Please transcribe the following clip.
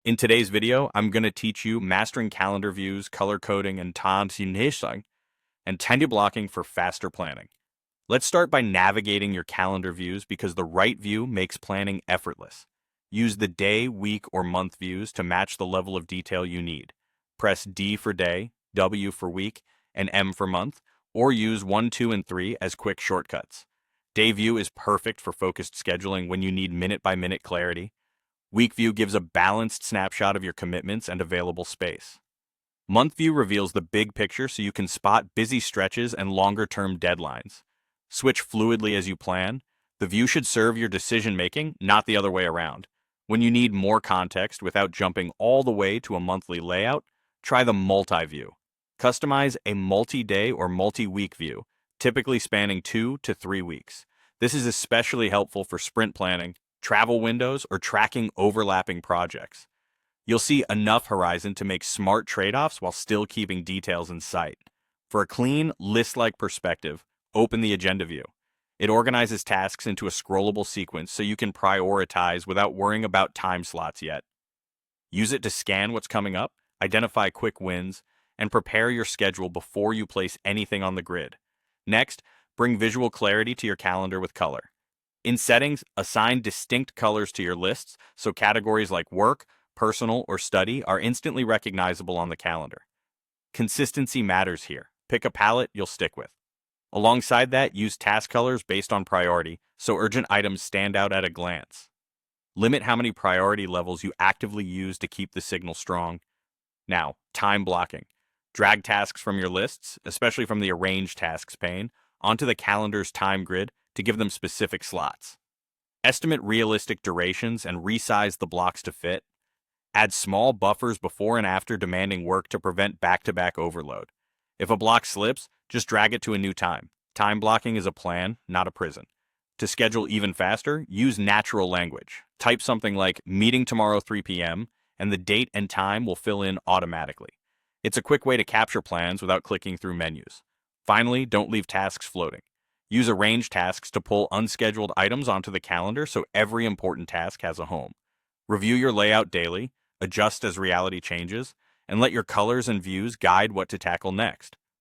In today's video, I'm going to teach you mastering calendar views, color coding, and Tanzhinishang, and tendy blocking for faster planning. Let's start by navigating your calendar views because the right view makes planning effortless. Use the day, week, or month views to match the level of detail you need. Press D for day, W for week, and M for month, or use 1, 2, and 3 as quick shortcuts. Day view is perfect for focused scheduling when you need minute-by-minute clarity. Week view gives a balanced snapshot of your commitments and available space. Month view reveals the big picture so you can spot busy stretches and longer-term deadlines. Switch fluidly as you plan. The view should serve your decision-making, not the other way around. When you need more context without jumping all the way to a monthly layout, try the multi-view. Customize a multi-day or multi-week view, typically spanning 2 to 3 weeks. This is especially helpful for sprint planning, travel windows, or tracking overlapping projects. You'll see enough horizon to make smart trade-offs while still keeping details in sight. For a clean, list-like perspective, open the agenda view. It organizes tasks into a scrollable sequence so you can prioritize without worrying about time slots yet. Use it to scan what's coming up, identify quick wins, and prepare your schedule before you place anything on the grid. Next, bring visual clarity to your calendar with color. In settings, assign distinct colors to your lists so categories like work, personal, or study are instantly recognizable on the calendar. Consistency matters here. Pick a palette you'll stick with. Alongside that, use task colors based on priority so urgent items stand out at a glance. Limit how many priority levels you actively use to keep the signal strong. Now, time blocking. Drag tasks from your lists, especially from the Arrange Tasks pane, onto the calendar's time grid to give them specific slots. Estimate realistic durations and resize the blocks to fit. Add small buffers before and after demanding work to prevent back-to-back overload. If a block slips, just drag it to a new time. Time blocking is a plan, not a prison. To schedule even faster, use natural language. Type something like meeting tomorrow 3 p.m. and the date and time will fill in automatically. It's a quick way to capture plans without clicking through menus. Finally, don't leave tasks floating. Use Arrange Tasks to pull unscheduled items onto the calendar so every important task has a home. Review your layout daily, adjust as reality changes, and let your colors and views guide what to tackle next.